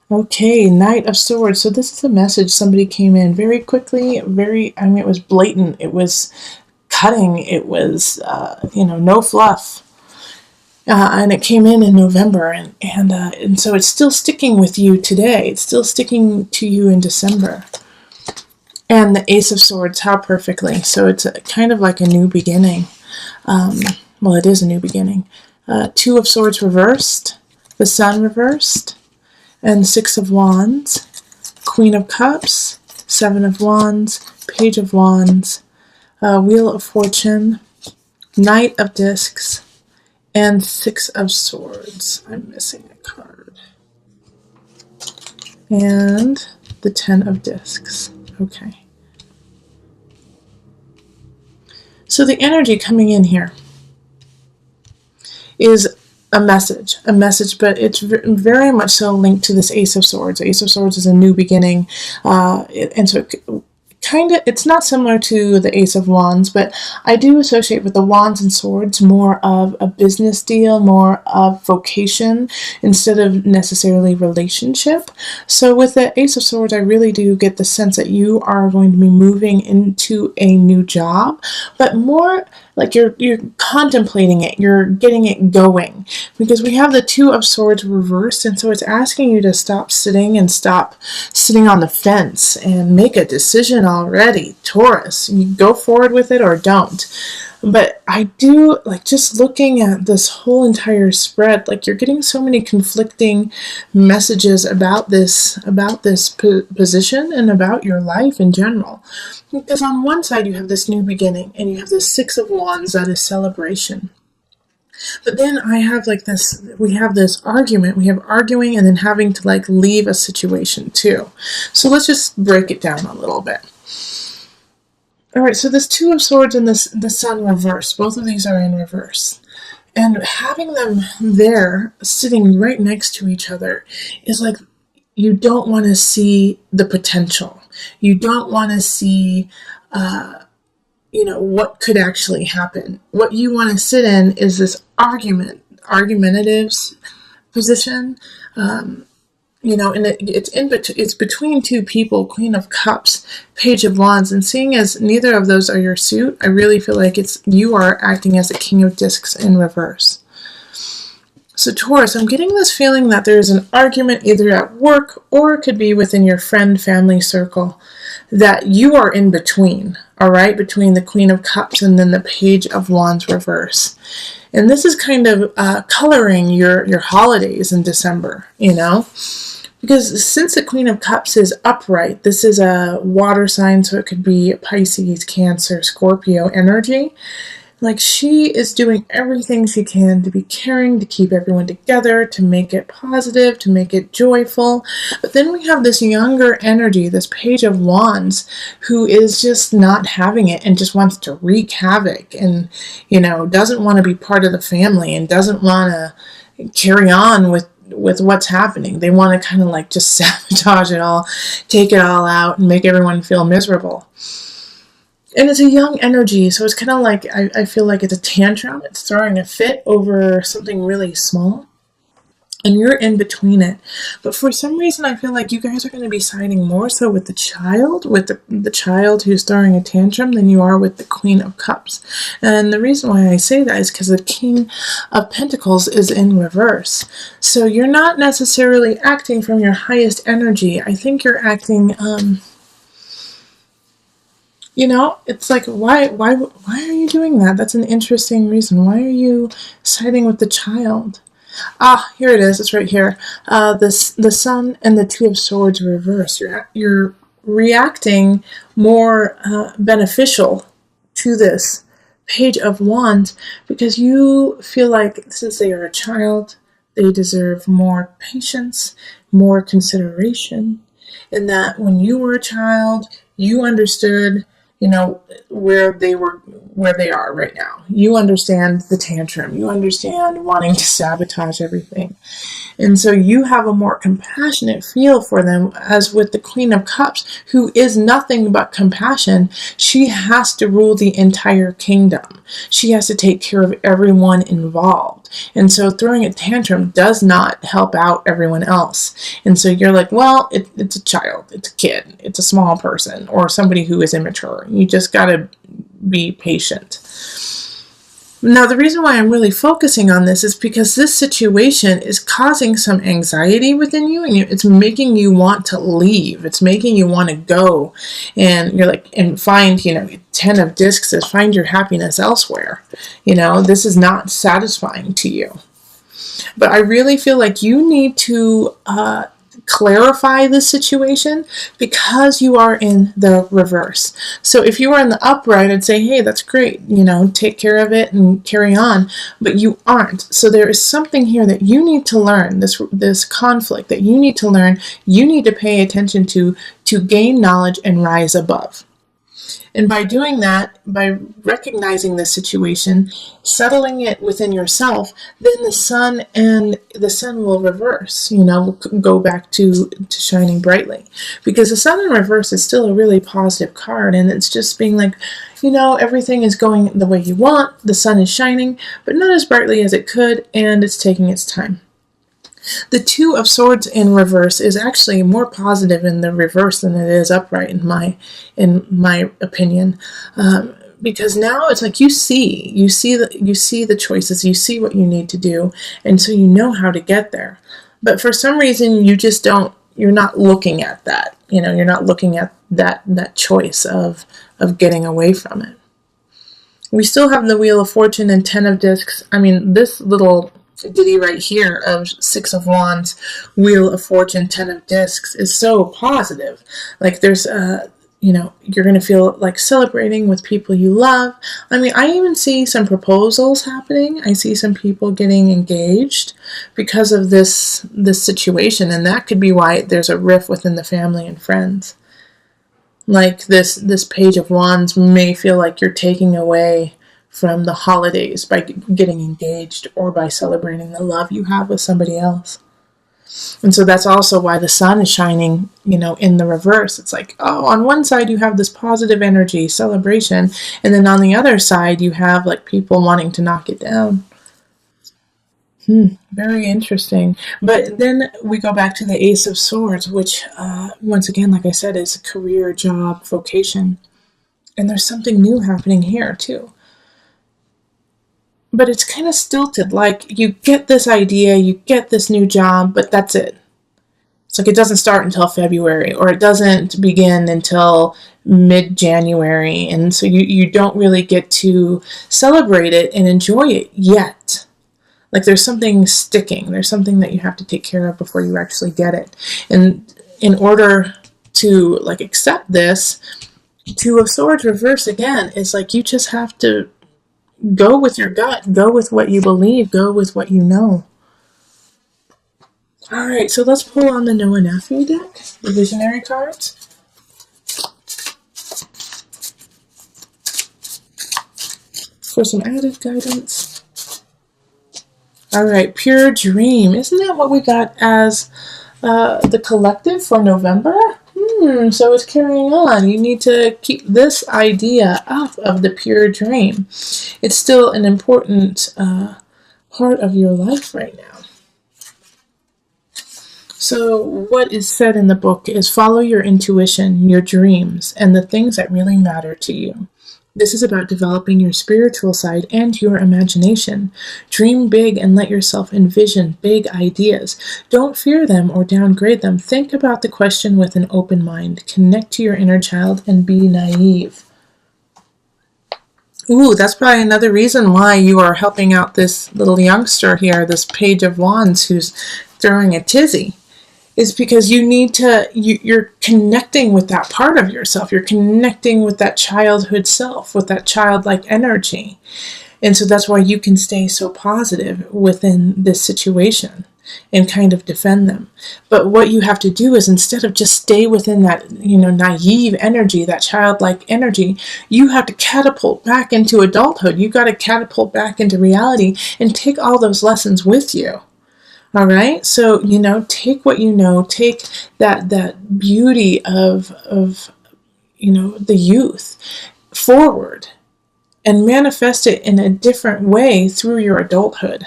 Okay, Knight of Swords. So this is a message. Somebody came in very quickly, it was blatant. It was cutting. It was, no fluff. And it came in November, and so it's still sticking with you today. It's still sticking to you in December. And the Ace of Swords, how perfectly. So it's kind of like a new beginning. Well, it is a new beginning. Two of Swords reversed, the Sun reversed, and Six of Wands, Queen of Cups, Seven of Wands, Page of Wands, Wheel of Fortune, Knight of Discs, and Six of Swords. I'm missing a card. And the Ten of Discs. Okay. So the energy coming in here is a message, but it's very much so linked to this Ace of Swords. Ace of Swords is a new beginning, and so it's not similar to the Ace of Wands, but I do associate with the Wands and Swords more of a business deal, more of vocation, instead of necessarily relationship. So with the Ace of Swords, I really do get the sense that you are going to be moving into a new job, but more like you're contemplating it, you're getting it going, because we have the Two of Swords reversed, and so it's asking you to stop sitting on the fence and make a decision already. Taurus, you go forward with it or don't. But I do, like, just looking at this whole entire spread, like, you're getting so many conflicting messages about this position and about your life in general. Because on one side you have this new beginning, and you have this Six of Wands that is celebration. But then we have this argument. We have arguing and then having to, like, leave a situation too. So let's just break it down a little bit. All right, so this Two of Swords and the Sun reversed. Both of these are in reverse. And having them there, sitting right next to each other, is like you don't want to see the potential. You don't want to see, what could actually happen. What you want to sit in is this argumentative position. And it's between two people, Queen of Cups, Page of Wands, and seeing as neither of those are your suit, I really feel like you are acting as a King of Discs in reverse. So Taurus, I'm getting this feeling that there's an argument either at work or it could be within your family circle that you are in between, all right, between the Queen of Cups and then the Page of Wands reverse. And this is kind of coloring your holidays in December, because since the Queen of Cups is upright, this is a water sign, so it could be Pisces, Cancer, Scorpio energy. Like, she is doing everything she can to be caring, to keep everyone together, to make it positive, to make it joyful. But then we have this younger energy, this Page of Wands, who is just not having it and just wants to wreak havoc and, doesn't want to be part of the family and doesn't want to carry on with what's happening. They want to kind of like just sabotage it all, take it all out, and make everyone feel miserable. And it's a young energy, so it's kind of like, I feel like it's a tantrum. It's throwing a fit over something really small, and you're in between it. But for some reason, I feel like you guys are going to be siding more so with the child, with the child who's throwing a tantrum, than you are with the Queen of Cups. And the reason why I say that is because the King of Pentacles is in reverse. So you're not necessarily acting from your highest energy. I think you're acting... it's like, why are you doing that? That's an interesting reason. Why are you siding with the child? Here it is. It's right here. The Sun and the Two of Swords reverse. You're reacting more beneficial to this Page of Wands because you feel like since they are a child, they deserve more patience, more consideration, and that when you were a child, you understood where they are right now. You understand the tantrum. You understand wanting to sabotage everything. And so you have a more compassionate feel for them, as with the Queen of Cups, who is nothing but compassion. She has to rule the entire kingdom. She has to take care of everyone involved. child. And so throwing a tantrum does not help out everyone else. And so you're like, well, it's a child, it's a kid, it's a small person, or somebody who is immature. You just got to be patient. Now, the reason why I'm really focusing on this is because this situation is causing some anxiety within you, and it's making you want to leave. It's making you want to go, and you're like, and find, 10 of discs is find your happiness elsewhere. This is not satisfying to you. But I really feel like you need to clarify the situation because you are in the reverse. So if you are in the upright, I'd say, hey, that's great, take care of it and carry on, but you aren't. So there is something here that you need to learn, this conflict that you need to learn, you need to pay attention to gain knowledge and rise above. And by doing that, by recognizing the situation, settling it within yourself, then the sun will reverse, go back to shining brightly. Because the sun in reverse is still a really positive card, and it's just being like, everything is going the way you want, the sun is shining, but not as brightly as it could, and it's taking its time. The Two of Swords in reverse is actually more positive in the reverse than it is upright, in my opinion, because now it's like you see the choices, you see what you need to do, and so you know how to get there. But for some reason, you're not looking at that. You're not looking at that choice of getting away from it. We still have the Wheel of Fortune and 10 of Discs. I mean, this little ditty right here of 6 of Wands, Wheel of Fortune, 10 of Discs is so positive. Like there's you're going to feel like celebrating with people you love. I mean, I even see some proposals happening. I see some people getting engaged because of this situation, and that could be why there's a rift within the family and friends. Like this Page of Wands may feel like you're taking away from the holidays by getting engaged or by celebrating the love you have with somebody else. And so that's also why the sun is shining, in the reverse. It's like, on one side you have this positive energy, celebration, and then on the other side you have like people wanting to knock it down. Very interesting. But then we go back to the Ace of Swords, which, once again, like I said, is a career, job, vocation. And there's something new happening here too. But it's kind of stilted. Like you get this idea, you get this new job, but that's it. It's like it doesn't start until February, or it doesn't begin until mid-January. And so you don't really get to celebrate it and enjoy it yet. Like there's something sticking. There's something that you have to take care of before you actually get it. And in order to like accept this, Two of Swords reverse again is like you just have to go with your gut, go with what you believe, go with what you know. All right, so let's pull on the Noah Nephew deck, the visionary cards. For some added guidance. All right, Pure Dream. Isn't that what we got as the collective for November? So it's carrying on. You need to keep this idea up of the pure dream. It's still an important part of your life right now. So what is said in the book is follow your intuition, your dreams, and the things that really matter to you. This is about developing your spiritual side and your imagination. Dream big and let yourself envision big ideas. Don't fear them or downgrade them. Think about the question with an open mind. Connect to your inner child and be naive. Ooh, that's probably another reason why you are helping out this little youngster here, this Page of Wands who's throwing a tizzy. Is because you're connecting with that part of yourself. You're connecting with that childhood self, with that childlike energy. And so that's why you can stay so positive within this situation and kind of defend them. But what you have to do is instead of just stay within that, naive energy, that childlike energy, you have to catapult back into adulthood. You got to catapult back into reality and take all those lessons with you. All right, so take what take that beauty of the youth forward and manifest it in a different way through your adulthood.